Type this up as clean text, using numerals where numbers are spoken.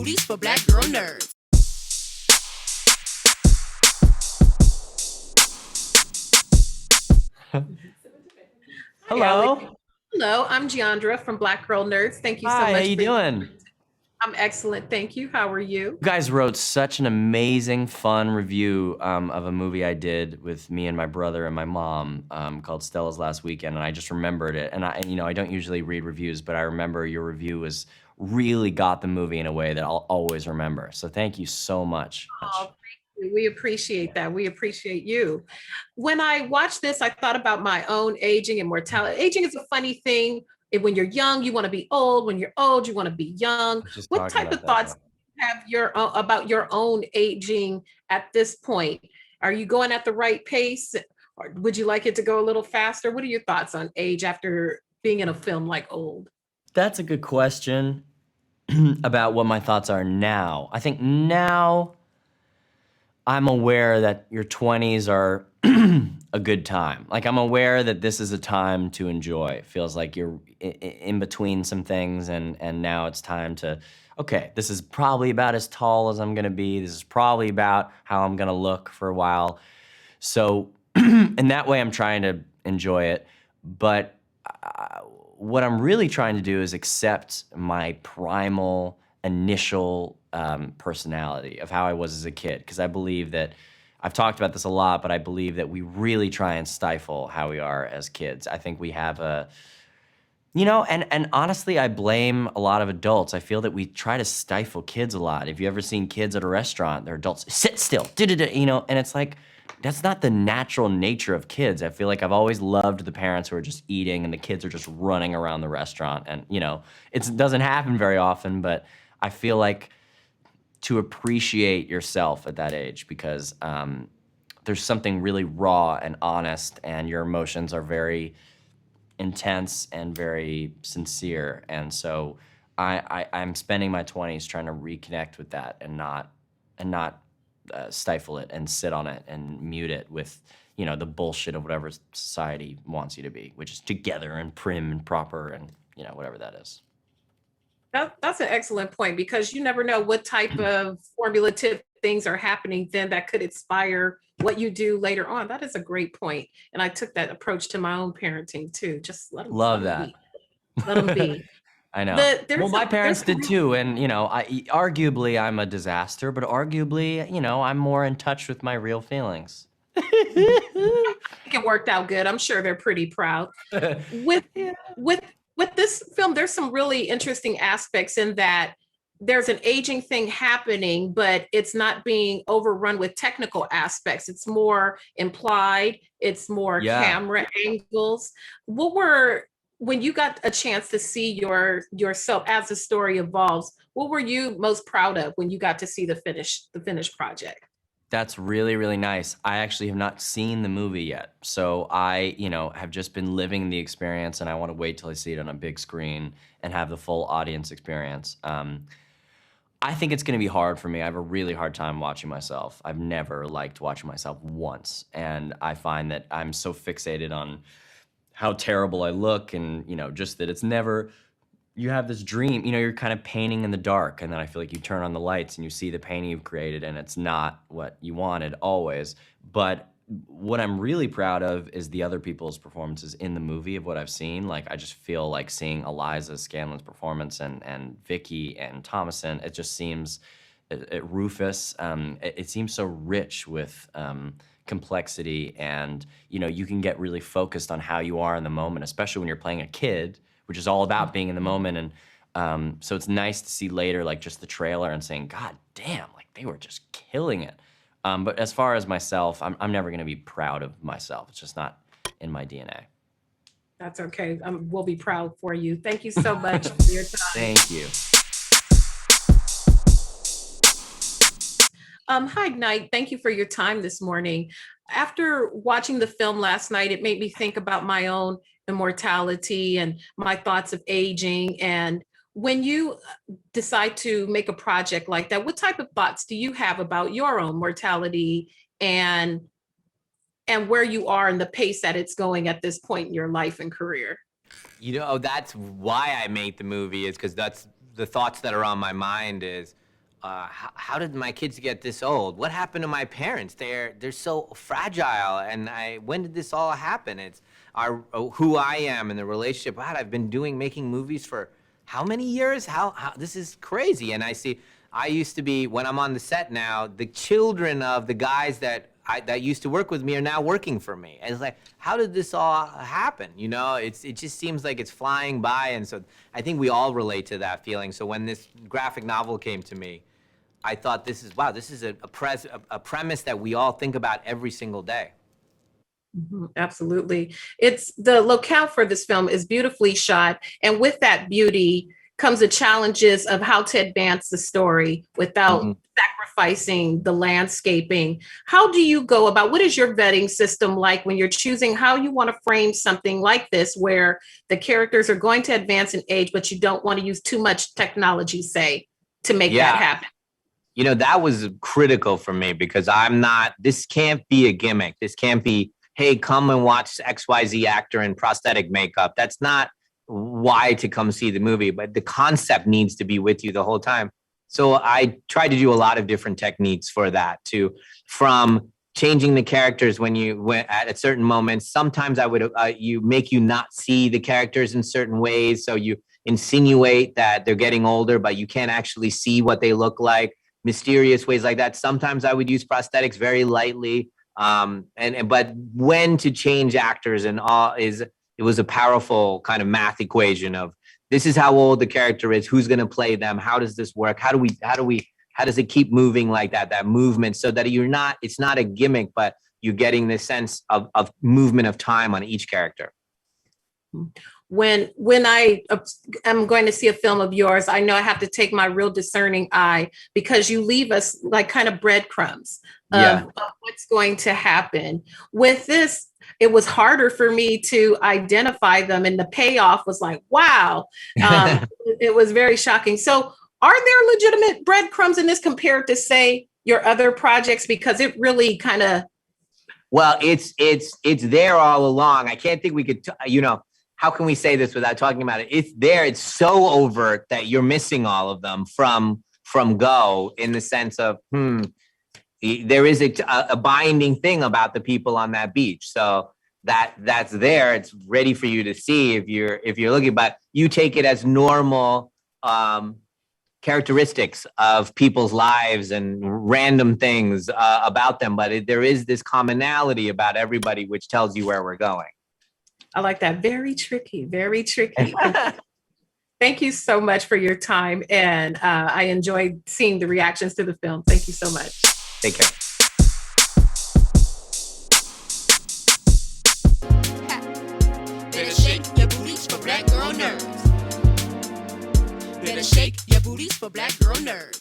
movies for black girl nerds. Hello. Hello, I'm Jeandra from Black Girl Nerds. Thank you so Hi, much. how you doing? I'm excellent, thank you. How are you? You guys wrote such an amazing, fun review of a movie I did with me and my brother and my mom called Stella's Last Weekend, and I just remembered it. And I don't usually read reviews, but I remember your review was really got the movie in a way that I'll always remember. So thank you so much. Oh, thank you. We appreciate that. We appreciate you. When I watched this, I thought about my own aging and mortality. Aging is a funny thing. When you're young, you want to be old. When you're old, you want to be young. What type of thoughts do you have about your own aging at this point? Are you going at the right pace, or would you like it to go a little faster? What are your thoughts on age after being in a film like Old? That's a good question about what my thoughts are now. I think now I'm aware that your 20s are a good time. Like, I'm aware that this is a time to enjoy. It feels like you're in between some things, and now it's time to, okay, this is probably about as tall as I'm gonna be. This is probably about how I'm gonna look for a while. So in that way, I'm trying to enjoy it. But what I'm really trying to do is accept my primal, initial personality of how I was as a kid, because I believe that, I've talked about this a lot, but I believe that we really try and stifle how we are as kids. I think we have a, and honestly, I blame a lot of adults. I feel that we try to stifle kids a lot. If you ever seen kids at a restaurant, they're adults, sit still, and it's like, that's not the natural nature of kids. I feel like I've always loved the parents who are just eating and the kids are just running around the restaurant. And, it doesn't happen very often, but I feel like to appreciate yourself at that age, because there's something really raw and honest, and your emotions are very intense and very sincere. And so I'm spending my 20s trying to reconnect with that and not stifle it and sit on it and mute it with, the bullshit of whatever society wants you to be, which is together and prim and proper and, whatever that is. That's an excellent point, because you never know what type of formulative things are happening then that could inspire what you do later on. That is a great point. And I took that approach to my own parenting too. Just let them, love that. Let them be. I know. Well, my parents did too, and arguably I'm a disaster, but arguably, I'm more in touch with my real feelings. I think it worked out good. I'm sure they're pretty proud. With this film, there's some really interesting aspects in that there's an aging thing happening, but it's not being overrun with technical aspects. It's more implied. It's more camera angles. When you got a chance to see yourself as the story evolves, what were you most proud of when you got to see the finished project? That's really, really nice. I actually have not seen the movie yet. So I, have just been living the experience, and I want to wait till I see it on a big screen and have the full audience experience. I think it's gonna be hard for me. I have a really hard time watching myself. I've never liked watching myself once. And I find that I'm so fixated on how terrible I look, and, just that it's never, you have this dream, you're kind of painting in the dark, and then I feel like you turn on the lights and you see the painting you've created, and it's not what you wanted always. But what I'm really proud of is the other people's performances in the movie of what I've seen. Like, I just feel like seeing Eliza Scanlen's performance and Vicky and Thomason, it just seems, Rufus, it seems so rich with complexity, and you can get really focused on how you are in the moment, especially when you're playing a kid, which is all about being in the moment. And so it's nice to see later, like, just the trailer and saying, God damn, like, they were just killing it. But as far as myself, I'm never gonna be proud of myself. It's just not in my DNA. That's okay. We'll be proud for you. Thank you so much for your time. Thank you. Hi, Knight. Thank you for your time this morning. After watching the film last night, it made me think about my own immortality and my thoughts of aging. And when you decide to make a project like that, what type of thoughts do you have about your own mortality and where you are and the pace that it's going at this point in your life and career? That's why I made the movie, is because that's the thoughts that are on my mind is, how did my kids get this old? What happened to my parents? They're so fragile. And when did this all happen? It's who I am and the relationship. God, I've been making movies for how many years? How this is crazy. And I used to be, when I'm on the set now, the children of the guys that used to work with me are now working for me. And it's like, how did this all happen? You know, it just seems like it's flying by. And so I think we all relate to that feeling. So when this graphic novel came to me, I thought, this is a premise that we all think about every single day. Absolutely. It's the locale for this film is beautifully shot. And with that beauty comes the challenges of how to advance the story without sacrificing the landscaping. How do you go about, what is your vetting system like when you're choosing how you want to frame something like this, where the characters are going to advance in age, but you don't want to use too much technology, say, to make that happen? You know, that was critical for me, because this can't be a gimmick. This can't be, hey, come and watch XYZ actor in prosthetic makeup. That's not why to come see the movie, but the concept needs to be with you the whole time. So I tried to do a lot of different techniques for that, from changing the characters when you went at certain moments. Sometimes I would you not see the characters in certain ways, so you insinuate that they're getting older, but you can't actually see what they look like. Mysterious ways like that. Sometimes I would use prosthetics very lightly, but when to change actors and all it was a powerful kind of math equation of, this is how old the character is, who's going to play them, how does this work, how does it keep moving like that movement, so that it's not a gimmick, but you're getting this sense of movement of time on each character. When I am going to see a film of yours, I know I have to take my real discerning eye, because you leave us like kind of breadcrumbs of what's going to happen. With this, it was harder for me to identify them, and the payoff was like, wow. It was very shocking. So are there legitimate breadcrumbs in this compared to, say, your other projects? Because it really kind of... Well, it's there all along. I can't think we could, how can we say this without talking about it? It's there. It's so overt that you're missing all of them from go, in the sense of, there is a binding thing about the people on that beach. So that's there. It's ready for you to see if you're looking, but you take it as normal characteristics of people's lives and random things about them. But there is this commonality about everybody, which tells you where we're going. I like that. Very tricky, very tricky. Thank you so much for your time. And I enjoyed seeing the reactions to the film. Thank you so much. Take care. Better shake your booties for black girl nerves. Better shake your booties for black girl nerves.